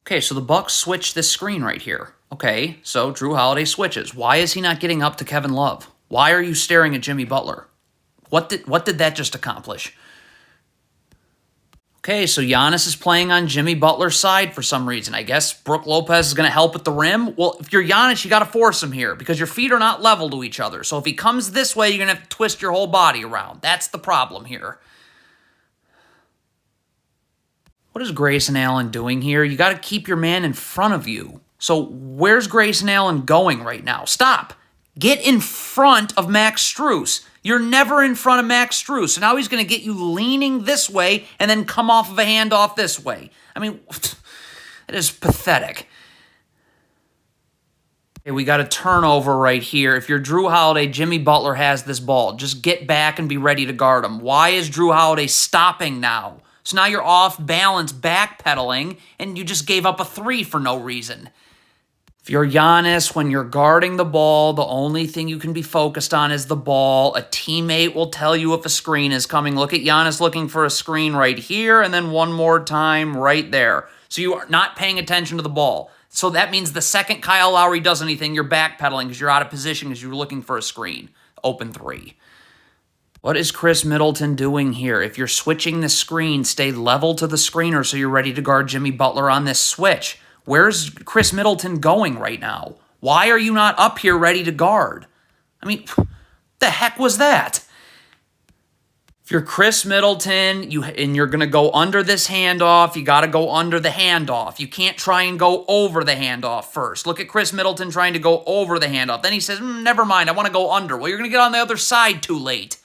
Okay, so the Bucks switch this screen right here. Okay, so Drew Holiday switches. Why is he not getting up to Kevin Love? Why are you staring at Jimmy Butler? What did that just accomplish? Okay, so Giannis is playing on Jimmy Butler's side for some reason. I guess Brook Lopez is going to help at the rim. Well, if you're Giannis, you got to force him here because your feet are not level to each other. So if he comes this way, you're going to have to twist your whole body around. That's the problem here. What is Grayson Allen doing here? You got to keep your man in front of you. So where's Grayson Allen going right now? Stop. Get in front of Max Strus. You're never in front of Max Strus. So now he's going to get you leaning this way and then come off of a handoff this way. I mean, it is pathetic. Okay, we got a turnover right here. If you're Drew Holiday, Jimmy Butler has this ball. Just get back and be ready to guard him. Why is Drew Holiday stopping now? So now you're off balance, backpedaling, and you just gave up a three for no reason. If you're Giannis, when you're guarding the ball, the only thing you can be focused on is the ball. A teammate will tell you if a screen is coming. Look at Giannis looking for a screen right here, and then one more time right there. So you are not paying attention to the ball. So that means the second Kyle Lowry does anything, you're backpedaling because you're out of position because you're looking for a screen. Open three. What is Chris Middleton doing here? If you're switching the screen, stay level to the screener so you're ready to guard Jimmy Butler on this switch. Where's Chris Middleton going right now? Why are you not up here ready to guard? I mean, the heck was that? If you're Chris Middleton and you're going to go under this handoff, you got to go under the handoff. You can't try and go over the handoff first. Look at Chris Middleton trying to go over the handoff. Then he says, never mind, I want to go under. Well, you're going to get on the other side too late.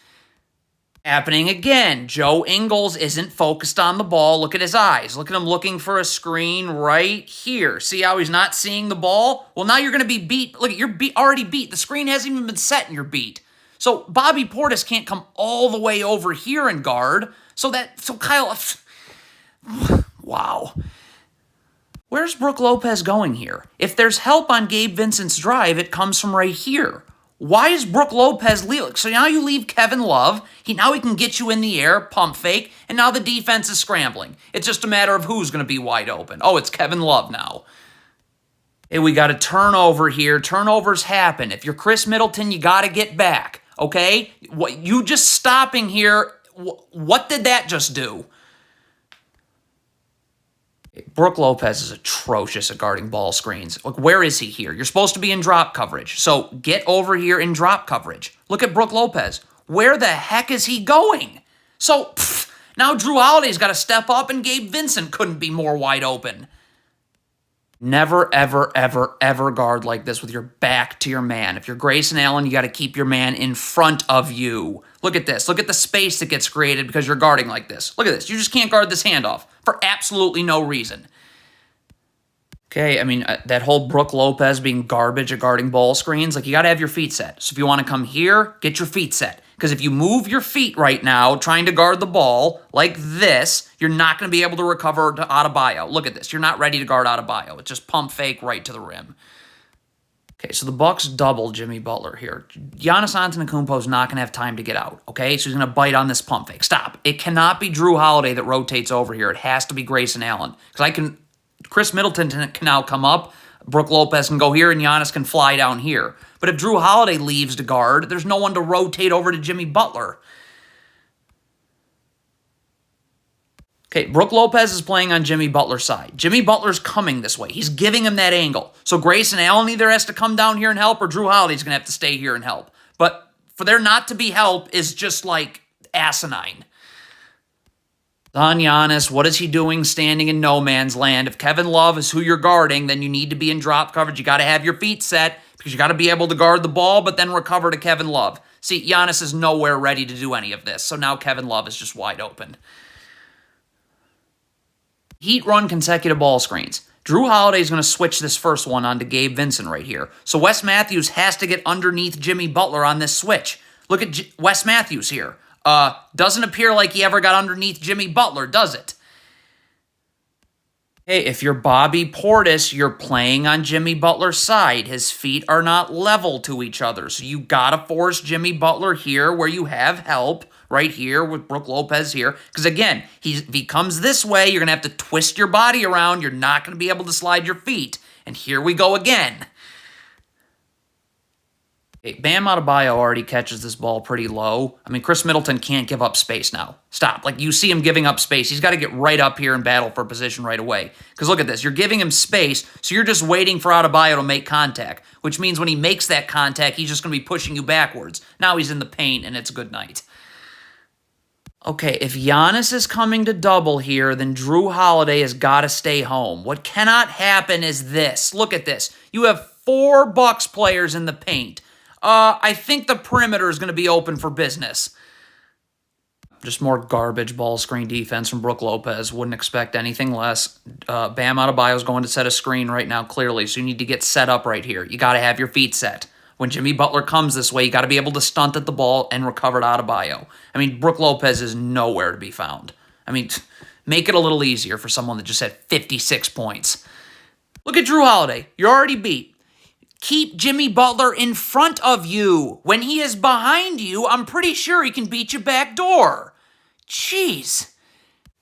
Happening again. Joe Ingles isn't focused on the ball. Look at his eyes. Look at him looking for a screen right here. See how he's not seeing the ball? Well, now you're going to be beat. Look, you're already beat. The screen hasn't even been set and you're beat. So Bobby Portis can't come all the way over here and guard. So Kyle, wow. Where's Brook Lopez going here? If there's help on Gabe Vincent's drive, it comes from right here. Why is Brook Lopez leaving? So now you leave Kevin Love. Now he can get you in the air, pump fake, and now the defense is scrambling. It's just a matter of who's going to be wide open. Oh, it's Kevin Love now. Hey, we got a turnover here. Turnovers happen. If you're Chris Middleton, you got to get back, okay? You just stopping here, what did that just do? Brook Lopez is atrocious at guarding ball screens. Look, where is he here? You're supposed to be in drop coverage. So get over here in drop coverage. Look at Brook Lopez. Where the heck is he going? So now Drew Holiday's got to step up and Gabe Vincent couldn't be more wide open. Never, ever, ever, ever guard like this with your back to your man. If you're Grayson Allen, you got to keep your man in front of you. Look at this. Look at the space that gets created because you're guarding like this. Look at this. You just can't guard this handoff for absolutely no reason. Okay, I mean, that whole Brook Lopez being garbage at guarding ball screens, like you got to have your feet set. So if you want to come here, get your feet set. Because if you move your feet right now trying to guard the ball like this, you're not going to be able to recover to Adebayo. Look at this. You're not ready to guard Adebayo. It's just pump fake right to the rim. Okay, so the Bucks double Jimmy Butler here. Giannis Antetokounmpo is not going to have time to get out, okay? So he's going to bite on this pump fake. Stop. It cannot be Drew Holiday that rotates over here. It has to be Grayson Allen. Because Chris Middleton can now come up, Brook Lopez can go here, and Giannis can fly down here. But if Drew Holiday leaves to guard, there's no one to rotate over to Jimmy Butler. Okay, Brook Lopez is playing on Jimmy Butler's side. Jimmy Butler's coming this way. He's giving him that angle. So Grayson Allen either has to come down here and help, or Drew Holiday's going to have to stay here and help. But for there not to be help is just like asinine. On Giannis, what is he doing standing in no man's land? If Kevin Love is who you're guarding, then you need to be in drop coverage. You got to have your feet set because you got to be able to guard the ball, but then recover to Kevin Love. See, Giannis is nowhere ready to do any of this, so now Kevin Love is just wide open. Heat run consecutive ball screens. Drew Holiday is going to switch this first one onto Gabe Vincent right here. So Wes Matthews has to get underneath Jimmy Butler on this switch. Look at Wes Matthews here. Doesn't appear like he ever got underneath Jimmy Butler, does it? Hey, if you're Bobby Portis, you're playing on Jimmy Butler's side. His feet are not level to each other. So you got to force Jimmy Butler here where you have help right here with Brook Lopez here. Because again, if he comes this way, you're going to have to twist your body around. You're not going to be able to slide your feet. And here we go again. Bam Adebayo already catches this ball pretty low. I mean, Chris Middleton can't give up space now. Stop. Like, you see him giving up space. He's got to get right up here and battle for position right away. Because look at this. You're giving him space, so you're just waiting for Adebayo to make contact, which means when he makes that contact, he's just going to be pushing you backwards. Now he's in the paint, and it's good night. Okay, if Giannis is coming to double here, then Drew Holiday has got to stay home. What cannot happen is this. Look at this. You have 4 Bucks players in the paint. I think the perimeter is going to be open for business. Just more garbage ball screen defense from Brook Lopez. Wouldn't expect anything less. Bam Adebayo is going to set a screen right now, clearly, so you need to get set up right here. You got to have your feet set. When Jimmy Butler comes this way, you got to be able to stunt at the ball and recover to Adebayo. I mean, Brook Lopez is nowhere to be found. I mean, make it a little easier for someone that just had 56 points. Look at Drew Holiday. You're already beat. Keep Jimmy Butler in front of you. When he is behind you, I'm pretty sure he can beat you back door. Jeez.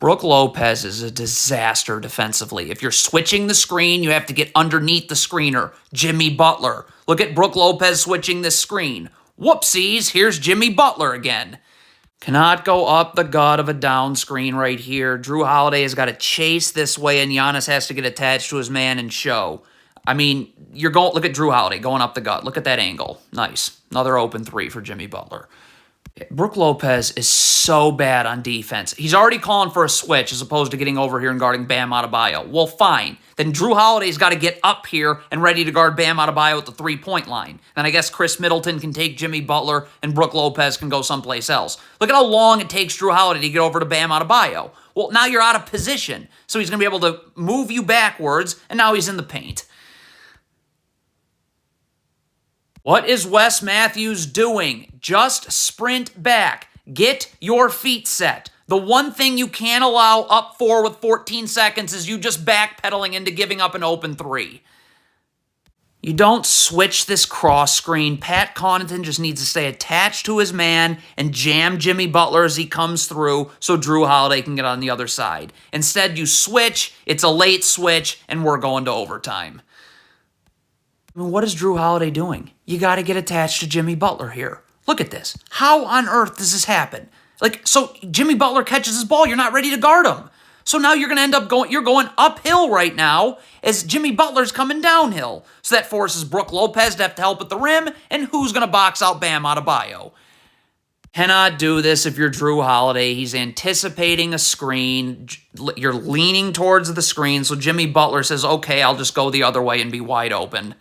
Brook Lopez is a disaster defensively. If you're switching the screen, you have to get underneath the screener. Jimmy Butler. Look at Brook Lopez switching this screen. Whoopsies, here's Jimmy Butler again. Cannot go up the gut of a down screen right here. Drew Holiday has got to chase this way, and Giannis has to get attached to his man and show. I mean, look at Drew Holiday going up the gut. Look at that angle. Nice. Another open 3 for Jimmy Butler. Brook Lopez is so bad on defense. He's already calling for a switch as opposed to getting over here and guarding Bam Adebayo. Well, fine. Then Drew Holiday's got to get up here and ready to guard Bam Adebayo at the 3-point line. Then I guess Chris Middleton can take Jimmy Butler and Brook Lopez can go someplace else. Look at how long it takes Drew Holiday to get over to Bam Adebayo. Well, now you're out of position. So he's going to be able to move you backwards, and now he's in the paint. What is Wes Matthews doing? Just sprint back. Get your feet set. The one thing you can't allow up 4 with 14 seconds is you just backpedaling into giving up an open 3. You don't switch this cross screen. Pat Connaughton just needs to stay attached to his man and jam Jimmy Butler as he comes through so Drew Holiday can get on the other side. Instead, you switch, it's a late switch, and we're going to overtime. I mean, what is Drew Holiday doing? You got to get attached to Jimmy Butler here. Look at this. How on earth does this happen? So Jimmy Butler catches his ball, you're not ready to guard him. So now you're going to end up going uphill right now as Jimmy Butler's coming downhill. So that forces Brook Lopez to have to help at the rim, and who's going to box out Bam Adebayo? Cannot do this if you're Drew Holiday. He's anticipating a screen. You're leaning towards the screen, so Jimmy Butler says, okay, I'll just go the other way and be wide open.